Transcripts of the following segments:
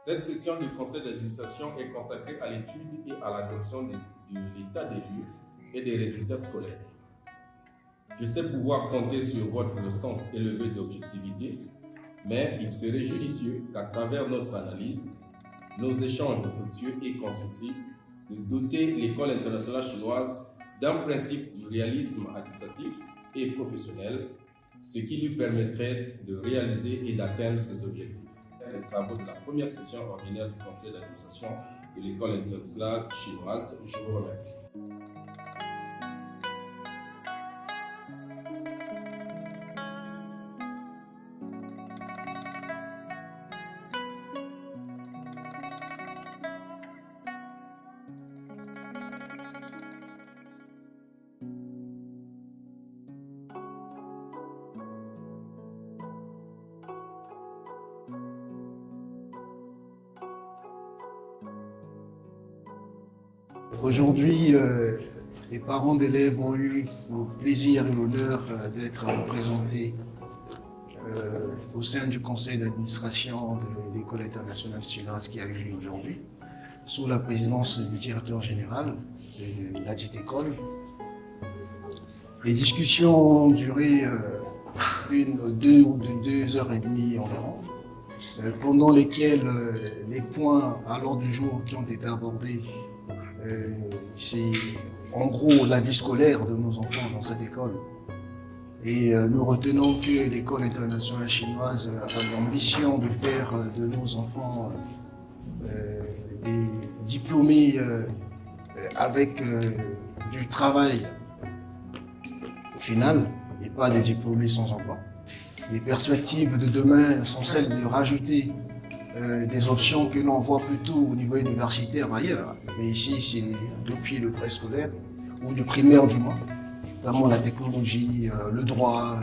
Cette session du conseil d'administration est consacrée à l'étude et à l'adoption de l'état des lieux et des résultats scolaires. Je sais pouvoir compter sur votre sens élevé d'objectivité, mais il serait judicieux qu'à travers notre analyse, nos échanges fructueux et constructifs, de doter l'école internationale chinoise d'un principe du réalisme administratif et professionnel, ce qui lui permettrait de réaliser et d'atteindre ses objectifs. Les travaux de la première session ordinaire du conseil d'administration de l'école internationale chinoise. Je vous remercie. Aujourd'hui, les parents d'élèves ont eu le plaisir et l'honneur d'être représentés au sein du conseil d'administration de l'école internationale chinoise qui a eu lieu aujourd'hui, sous la présidence du directeur général de la dite école. Les discussions ont duré deux heures et demie environ, pendant lesquelles les points à l'ordre du jour qui ont été abordés, c'est en gros la vie scolaire de nos enfants dans cette école. Et nous retenons que l'école internationale chinoise a l'ambition de faire de nos enfants des diplômés avec du travail au final, et pas des diplômés sans emploi. Les perspectives de demain sont celles de rajouter des options que l'on voit plutôt au niveau universitaire ailleurs. Mais ici, c'est depuis le préscolaire, ou le primaire du moins, notamment la technologie, le droit,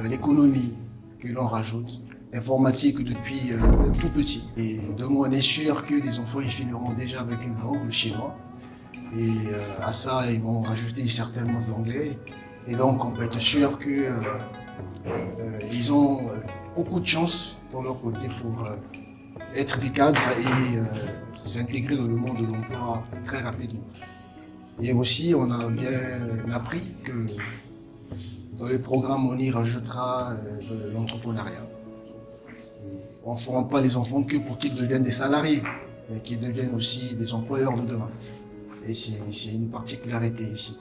l'économie que l'on rajoute, l'informatique depuis tout petit. Et demain, on est sûr que les enfants ils finiront déjà avec une langue, le chinois. Et à ça, ils vont rajouter certainement de l'anglais. Et donc, on peut être sûr qu'ils ont beaucoup de chance pour leur côté pour être des cadres et s'intégrer dans le monde de l'emploi très rapidement. Et aussi, on a bien appris que dans les programmes, on y rajoutera de l'entrepreneuriat. On ne forme pas les enfants que pour qu'ils deviennent des salariés, mais qu'ils deviennent aussi des employeurs de demain. Et c'est une particularité ici.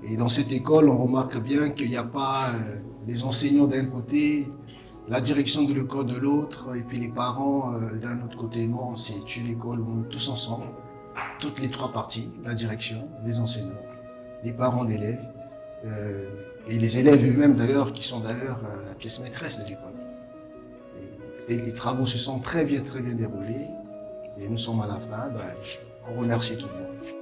Et dans cette école, on remarque bien qu'il n'y a pas les enseignants d'un côté, la direction de l'école de l'autre, et puis les parents d'un autre côté. Non, c'est une école où on est tous ensemble, toutes les trois parties, la direction, les enseignants, les parents d'élèves, et les élèves eux-mêmes d'ailleurs, qui sont d'ailleurs la pièce maîtresse de l'école. Les travaux se sont très bien déroulés, et nous sommes à la fin. On remercie tout le monde.